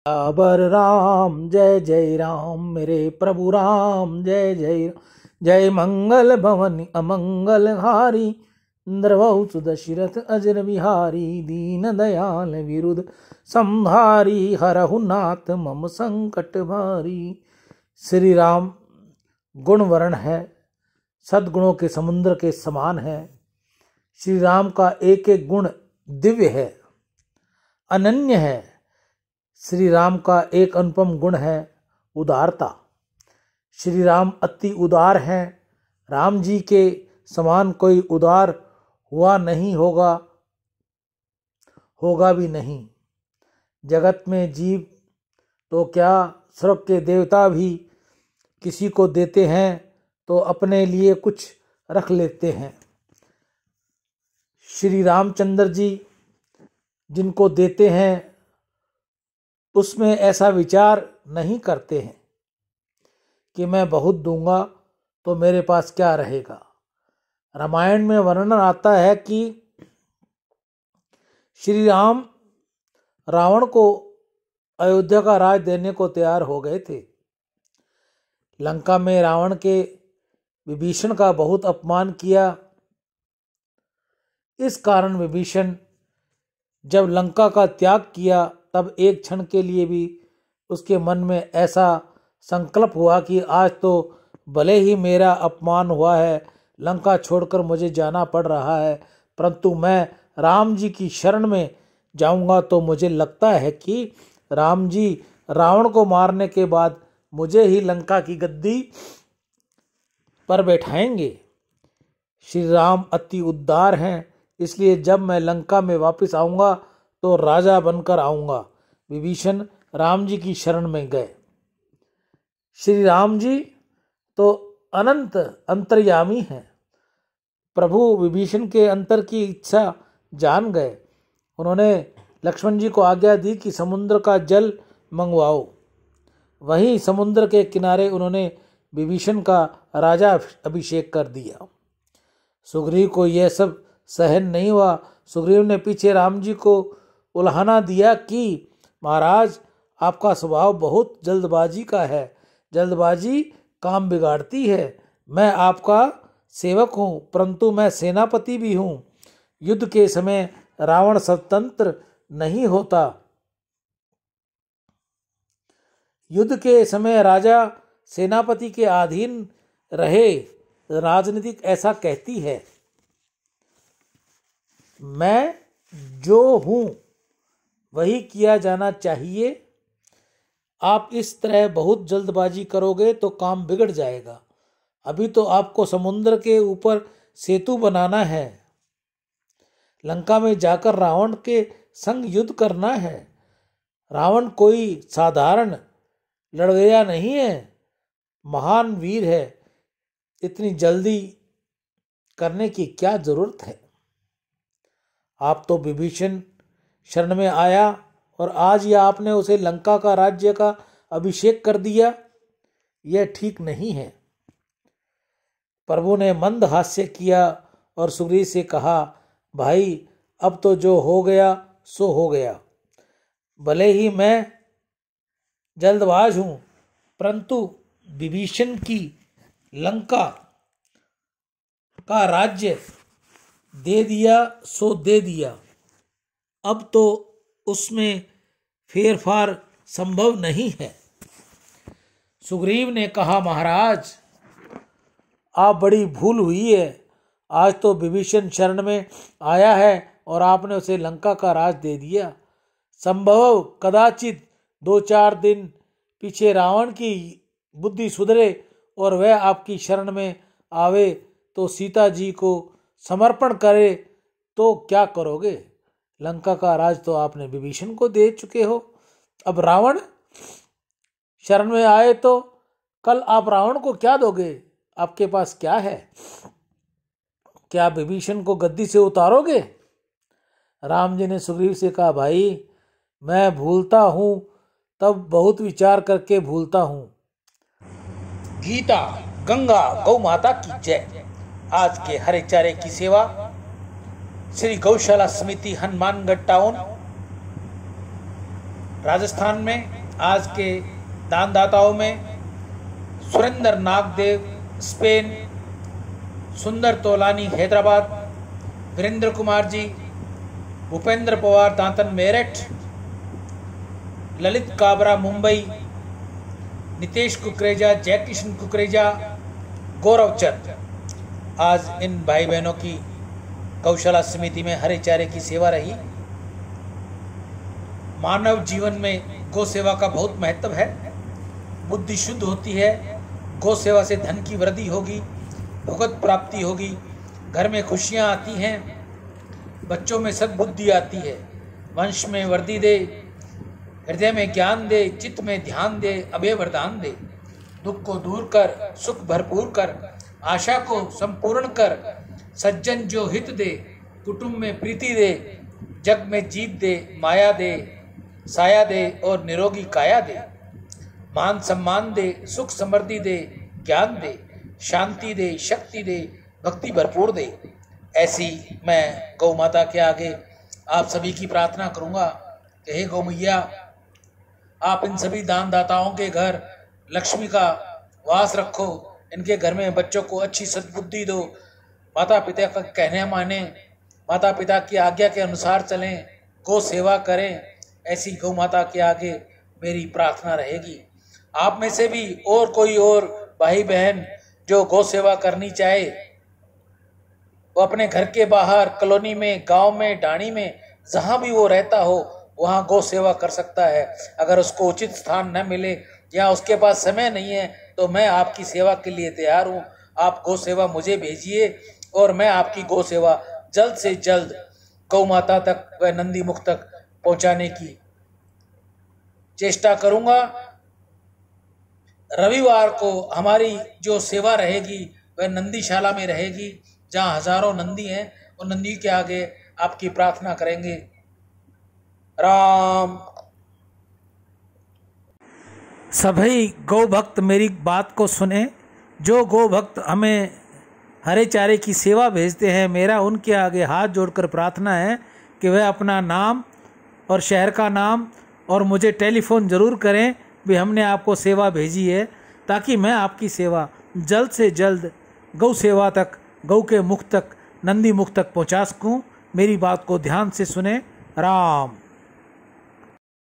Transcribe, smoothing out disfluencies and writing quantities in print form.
अबर राम जय जय राम, मेरे प्रभु राम जय जय राम। जय मंगल भवन अमंगल हारी, इंद्रवहु सुदशरथ अजर बिहारी। दीन दयाल विरुद्ध संहारी, हरहु नाथ मम संकट भारी। श्री राम गुण वर्ण है, सद्गुणों के समुद्र के समान है। श्री राम का एक एक गुण दिव्य है, अनन्य है। श्री राम का एक अनुपम गुण है उदारता। श्री राम अति उदार हैं। राम जी के समान कोई उदार हुआ नहीं, होगा भी नहीं। जगत में जीव तो क्या, स्वर्ग के देवता भी किसी को देते हैं तो अपने लिए कुछ रख लेते हैं। श्री रामचंद्र जी जिनको देते हैं उसमें ऐसा विचार नहीं करते हैं कि मैं बहुत दूंगा तो मेरे पास क्या रहेगा। रामायण में वर्णन आता है कि श्री राम रावण को अयोध्या का राज देने को तैयार हो गए थे। लंका में रावण के विभीषण का बहुत अपमान किया। इस कारण विभीषण जब लंका का त्याग किया तब एक क्षण के लिए भी उसके मन में ऐसा संकल्प हुआ कि आज तो भले ही मेरा अपमान हुआ है, लंका छोड़कर मुझे जाना पड़ रहा है, परंतु मैं राम जी की शरण में जाऊंगा तो मुझे लगता है कि राम जी रावण को मारने के बाद मुझे ही लंका की गद्दी पर बैठाएंगे। श्री राम अति उदार हैं, इसलिए जब मैं लंका में वापस आऊंगा तो राजा बनकर आऊंगा। विभीषण राम जी की शरण में गए। श्री राम जी तो अनंत अंतर्यामी हैं। प्रभु विभीषण के अंतर की इच्छा जान गए। उन्होंने लक्ष्मण जी को आज्ञा दी कि समुद्र का जल मंगवाओ। वहीं समुद्र के किनारे उन्होंने विभीषण का राजा अभिषेक कर दिया। सुग्रीव को यह सब सहन नहीं हुआ। सुग्रीव ने पीछे राम जी को उल्हाना दिया कि महाराज आपका स्वभाव बहुत जल्दबाजी का है, जल्दबाजी काम बिगाड़ती है। मैं आपका सेवक हूँ, परंतु मैं सेनापति भी हूँ। युद्ध के समय रावण स्वतंत्र नहीं होता। युद्ध के समय राजा सेनापति के अधीन रहे। राजनीतिक ऐसा कहती है। मैं जो हूँ वही किया जाना चाहिए। आप इस तरह बहुत जल्दबाजी करोगे तो काम बिगड़ जाएगा। अभी तो आपको समुद्र के ऊपर सेतु बनाना है, लंका में जाकर रावण के संग युद्ध करना है। रावण कोई साधारण लड़गया नहीं है, महान वीर है। इतनी जल्दी करने की क्या जरूरत है। आप तो विभीषण शरण में आया और आज यह आपने उसे लंका का राज्य का अभिषेक कर दिया, यह ठीक नहीं है। प्रभु ने मंद हास्य किया और सुग्रीव से कहा, भाई अब तो जो हो गया सो हो गया। भले ही मैं जल्दबाज हूं, परंतु विभीषण की लंका का राज्य दे दिया सो दे दिया। अब तो उसमें फेरफार संभव नहीं है। सुग्रीव ने कहा, महाराज आप बड़ी भूल हुई है। आज तो विभीषण शरण में आया है और आपने उसे लंका का राज दे दिया। संभव कदाचित 2-4 दिन पीछे रावण की बुद्धि सुधरे और वह आपकी शरण में आवे तो सीता जी को समर्पण करे तो क्या करोगे। लंका का राज तो आपने विभीषण को दे चुके हो। अब रावण शरण में आए तो कल आप रावण को क्या दोगे। आपके पास क्या है। क्या विभीषण को गद्दी से उतारोगे। राम जी ने सुग्रीव से कहा, भाई मैं भूलता हूं तब बहुत विचार करके भूलता हूं। गीता गंगा गौ माता की जय। आज के हरे चारे की सेवा श्री गौशाला समिति हनुमानगढ़ टाउन राजस्थान में आज के दानदाताओं में सुरेंद्र नागदेव स्पेन, सुंदर तोलानी हैदराबाद, वीरेंद्र कुमार जी, भूपेंद्र पवार दांतन मेरठ, ललित काबरा मुंबई, नितेश कुकरेजा, जयकिशन कुकरेजा, गौरव चंद। आज इन भाई बहनों की गौशाला समिति में हरे चारे की सेवा रही। मानव जीवन में गौ सेवा का बहुत महत्व है। बुद्धि शुद्ध होती है, गौ सेवा से धन की वृद्धि होगी, भगवत प्राप्ति होगी, घर में खुशियाँ आती हैं, बच्चों में सद्बुद्धि आती है, वंश में वृद्धि दे, हृदय में ज्ञान दे, चित्त में ध्यान दे, अभय वरदान दे, दुख को दूर कर, सुख भरपूर कर, आशा को संपूर्ण कर, सज्जन जो हित दे, कुटुंब में प्रीति दे, जग में जीत दे, माया दे, साया दे और निरोगी काया दे, मान सम्मान दे, सुख समृद्धि दे, ज्ञान दे, शांति दे, शक्ति दे, भक्ति भरपूर दे। ऐसी मैं गौ माता के आगे आप सभी की प्रार्थना करूंगा कि हे गौ मैया, आप इन सभी दानदाताओं के घर लक्ष्मी का वास रखो, इनके घर में बच्चों को अच्छी सद्बुद्धि दो, माता पिता का कहने माने, माता पिता की आज्ञा के अनुसार चलें, गौ सेवा करें। ऐसी गौ माता के आगे मेरी प्रार्थना रहेगी। आप में से भी और कोई और भाई बहन जो गौ सेवा करनी चाहे, वो अपने घर के बाहर, कॉलोनी में, गांव में, डाणी में, जहां भी वो रहता हो वहां गौ सेवा कर सकता है। अगर उसको उचित स्थान न मिले या उसके पास समय नहीं है तो मैं आपकी सेवा के लिए तैयार हूँ। आप गौ सेवा मुझे भेजिए और मैं आपकी गौ सेवा जल्द से जल्द गौ माता तक व नंदी मुख तक पहुंचाने की चेष्टा करूंगा। रविवार को हमारी जो सेवा रहेगी वह नंदीशाला में रहेगी, जहां हजारों नंदी हैं। उन नंदी के आगे आपकी प्रार्थना करेंगे। राम। सभी गौ भक्त मेरी बात को सुने। जो गौ भक्त हमें हरे चारे की सेवा भेजते हैं, मेरा उनके आगे हाथ जोड़कर प्रार्थना है कि वह अपना नाम और शहर का नाम और मुझे टेलीफोन ज़रूर करें भी हमने आपको सेवा भेजी है, ताकि मैं आपकी सेवा जल्द से जल्द गौ सेवा तक, गौ के मुख तक, नंदी मुख तक पहुंचा सकूं। मेरी बात को ध्यान से सुने। राम।